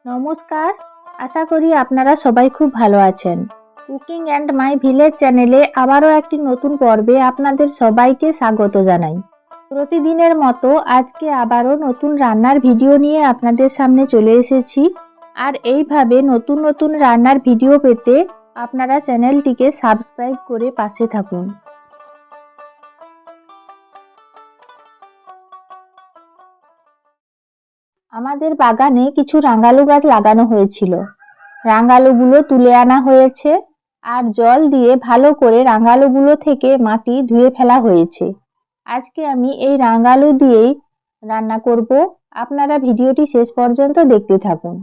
নমস্কার। আশা করি আপনারা সবাই খুব ভালো আছেন। কুকিং অ্যান্ড মাই ভিলেজ চ্যানেলে আবারও একটি নতুন পর্বে আপনাদের সবাইকে স্বাগত জানাই। প্রতিদিনের মতো আজকে আবারও নতুন রান্নার ভিডিও নিয়ে আপনাদের সামনে চলে এসেছি। আর এইভাবে নতুন নতুন রান্নার ভিডিও পেতে আপনারা চ্যানেলটিকে সাবস্ক্রাইব করে পাশে থাকুন। আমাদের বাগানে কিছু রাঙালু গাছ লাগানো হয়েছিল। রাঙালুগুলো তুলে আনা হয়েছে আর জল দিয়ে ভালো করে রাঙালুগুলো থেকে মাটি ধুয়ে ফেলা হয়েছে। আজকে আমি এই রাঙালু দিয়েই রান্না করব। আপনারা ভিডিওটি শেষ পর্যন্ত দেখতে থাকুন।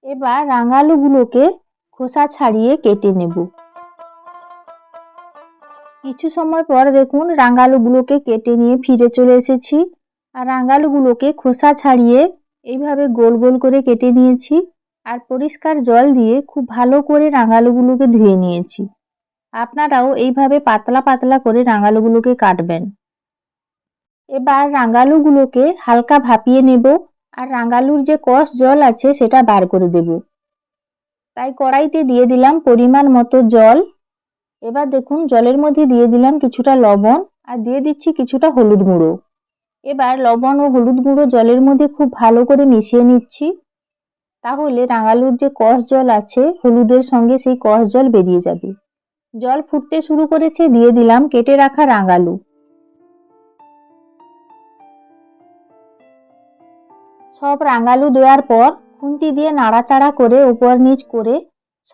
এবার রাঙালুগুলোকে খোসা ছাড়িয়ে কেটে নেব। কিছু সময় পর দেখুন রাঙালুগুলোকে কেটে নিয়ে ফিরে চলে এসেছি। আর রাঙালুগুলোকে খোসা ছাড়িয়ে এইভাবে গোল গোল করে কেটে নিয়েছি আর পরিষ্কার জল দিয়ে খুব ভালো করে রাঙালুগুলোকে ধুয়ে নিয়েছি। আপনারাও এইভাবে পাতলা পাতলা করে রাঙালুগুলোকে কাটবেন। এবার রাঙালুগুলোকে হালকা ভাপিয়ে নেব আর রাঙালুর যে কষ জল আছে সেটা বার করে দেব। তাই কড়াইতে দিয়ে দিলাম পরিমাণ মতো জল। এবার দেখুন জলের মধ্যে দিয়ে দিলাম কিছুটা লবণ আর দিয়ে দিচ্ছি কিছুটা হলুদ গুঁড়ো। এবার লবণ ও হলুদ গুঁড়ো জলের মধ্যে খুব ভালো করে মিশিয়ে নিচ্ছি। তাহলে রাঙালুর যে কষ জল আছে হলুদের সঙ্গে সেই কষ জল বেরিয়ে যাবে। জল ফুটতে শুরু করেছে, দিয়ে দিলাম কেটে রাখা রাঙালু। সব রাঙালু দেওয়ার পর খুন্তি দিয়ে নাড়াচাড়া করে উপর নিচ করে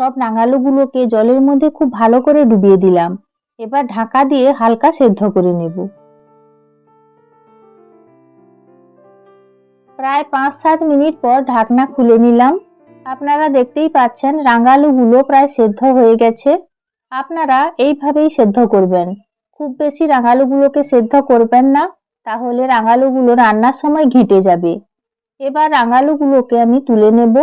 সব রাঙালুগুলোকে জলের মধ্যে খুব ভালো করে ডুবিয়ে দিলাম। এবার ঢাকা দিয়ে হালকা সেদ্ধ করে নেব। প্রায় 5-7 মিনিট পর ঢাকনা খুলে নিলাম। আপনারা দেখতেই পাচ্ছেন রাঙালুগুলো প্রায় সেদ্ধ হয়ে গেছে। আপনারা এইভাবেই সেদ্ধ করবেন, খুব বেশি রাঙালুগুলোকে সেদ্ধ করবেন না, তাহলে রাঙালুগুলো রান্নার সময় ঘেঁটে যাবে। এবার রাঙালুগুলোকে আমি তুলে নেব।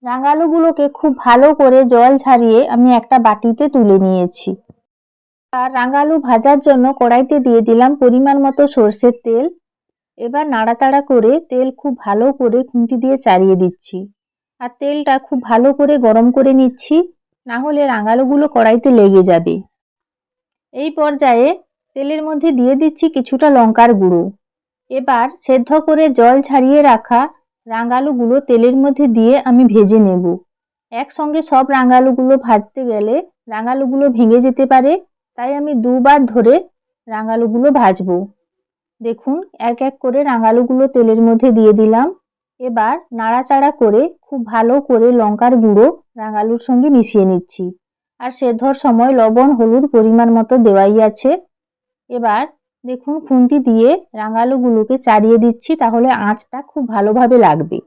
রাঙালুগুলোকে খুব ভালো করে জল ঝারিয়ে আমি একটা বাটিতে তুলে নিয়েছি। আর রাঙালু ভাজার জন্য কড়াইতে দিয়ে দিলাম পরিমাণ মতো সর্ষের তেল। এবার নাড়াচাড়া করে তেল খুব ভালো করে খুন্তি দিয়ে চাড়িয়ে দিচ্ছি আর তেলটা খুব ভালো করে গরম করে নিচ্ছি, না হলে রাঙালুগুলো কড়াইতে লেগে যাবে। এই পর্যায়ে তেলের মধ্যে দিয়ে দিচ্ছি কিছুটা লঙ্কার গুঁড়ো। এবার সেদ্ধ করে জল ছাড়িয়ে রাখা রাঙালুগুলো তেলের মধ্যে দিয়ে আমি ভেজে নেব। একসঙ্গে সব রাঙালুগুলো ভাজতে গেলে রাঙালুগুলো ভেঙে যেতে পারে, তাই আমি দুবার ধরে রাঙালুগুলো ভাজবো। দেখুন এক এক করে রাঙালুগুলো তেলের মধ্যে দিয়ে দিলাম। এবার নাড়াচাড়া করে খুব ভালো করে লঙ্কার গুঁড়ো রাঙালুর সঙ্গে মিশিয়ে নিচ্ছি। আর সেদ্ধর সময় লবণ হলুদ পরিমাণ মতো দেওয়াই আছে। এবার দেখুন খুন্তি দিয়ে রাঙালুগুলোকে চাড়িয়ে দিচ্ছি, তাহলে আঁচটা খুব ভালোভাবে লাগবে।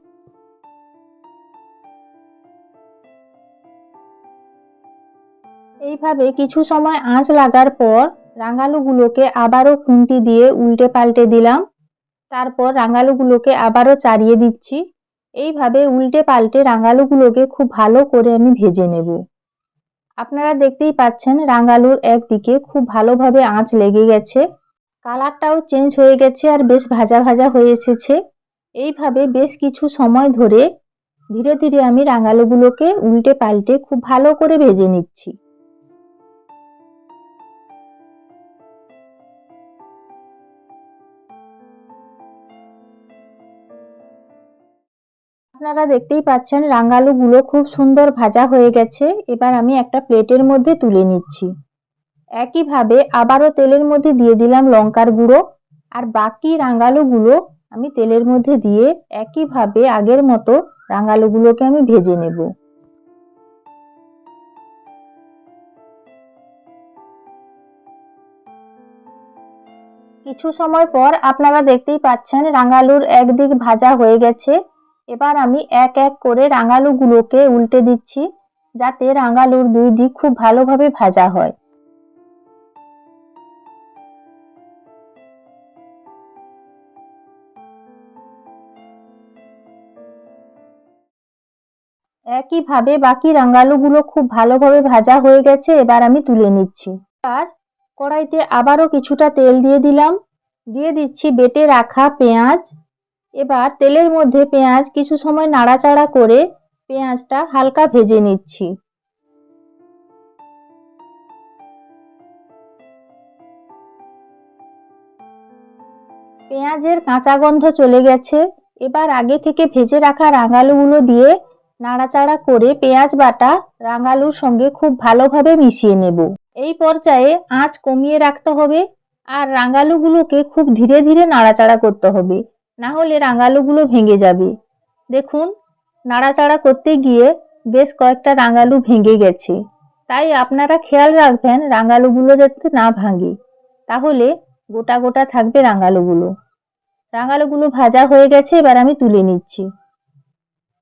এইভাবে কিছু সময় আঁচ লাগার পর রাঙালুগুলোকে আবারও খুন্তি দিয়ে উল্টে পাল্টে দিলাম। তারপর রাঙালুগুলোকে আবারও চাড়িয়ে দিচ্ছি। এইভাবে উল্টে পাল্টে রাঙালুগুলোকে খুব ভালো করে আমি ভেজে নেব। আপনারা দেখতেই পাচ্ছেন রাঙালুর একদিকে খুব ভালোভাবে আঁচ লেগে গেছে, কালারটাও চেঞ্জ হয়ে গেছে আর বেশ ভাজা ভাজা হয়ে এসেছে। এইভাবে বেশ কিছু সময় ধরে ধীরে ধীরে আমি রাঙালুগুলোকে উল্টে পাল্টে খুব ভালো করে ভেজে নিচ্ছি। আপনারা দেখতেই পাচ্ছেন রাঙালুগুলো খুব সুন্দর ভাজা হয়ে গেছে। এবার আমি একটা প্লেটের মধ্যে তুলে নিচ্ছি। একইভাবে আবারও তেলের মধ্যে দিয়ে দিলাম লঙ্কার গুঁড়ো আর বাকি রাঙালুগুলো আমি তেলের মধ্যে দিয়ে একইভাবে আগের মতো রাঙালুগুলোকে আমি ভেজে নেব। কিছু সময় পর আপনারা দেখতেই পাচ্ছেন রাঙালুর একদিক ভাজা হয়ে গেছে। এবার আমি এক এক করে রাঙালুগুলোকে উল্টে দিচ্ছি, যাতে রাঙালুর দুই দিক খুব ভালোভাবে ভাজা হয়। একইভাবে বাকি রাঙালুগুলো খুব ভালোভাবে ভাজা হয়ে গেছে। এবার আমি তুলে নিচ্ছি। আর কড়াইতে আবারও কিছুটা তেল দিয়ে দিলাম। দিয়ে দিচ্ছি বেটে রাখা পেঁয়াজ এবার তেলের মধ্যে পেঁয়াজ কিছু সময় নাড়াচাড়া করে পেঁয়াজটা হালকা ভেজে নিচ্ছি। পেঁয়াজের কাঁচা গন্ধ চলে গেছে। এবার আগে থেকে ভেজে রাখা রাঙালুগুলো দিয়ে নাড়াচাড়া করে পেঁয়াজ বাটা রাঙালুর সঙ্গে খুব ভালোভাবে মিশিয়ে নেব। এই পর্যায়ে আঁচ কমিয়ে রাখতে হবে আর রাঙালুগুলোকে খুব ধীরে ধীরে নাড়াচাড়া করতে হবে, না হলে রাঙালুগুলো ভেঙে যাবে। দেখুন, নাড়াচাড়া করতে গিয়ে বেশ কয়েকটা রাঙালু ভেঙে গেছে, তাই আপনারা খেয়াল রাখবেন রাঙালুগুলো যাতে না ভাঙে, তাহলে গোটা গোটা থাকবে রাঙালুগুলো। রাঙালুগুলো ভাজা হয়ে গেছে, এবার আমি তুলে নিচ্ছি।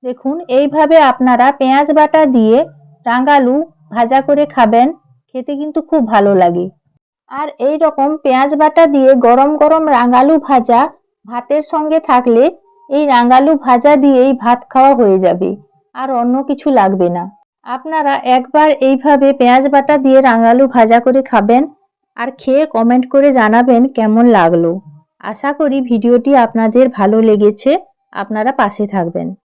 দেখুন, এইভাবে আপনারা পেঁয়াজ বাটা দিয়ে রাঙালু ভাজা করে খাবেন, খেতে কিন্তু খুব ভালো লাগে। আর এই রকম পেঁয়াজ বাটা দিয়ে গরম গরম রাঙালু ভাজা ভাতের সঙ্গে থাকলে এই রাঙালু ভাজা দিয়েই ভাত খাওয়া হয়ে যাবে, আর অন্য কিছু লাগবে না। আপনারা একবার এইভাবে পেঁয়াজ বাটা দিয়ে রাঙালু ভাজা করে খাবেন আর খেয়ে কমেন্ট করে জানাবেন কেমন লাগলো। আশা করি ভিডিওটি আপনাদের ভালো লেগেছে। আপনারা পাশে থাকবেন।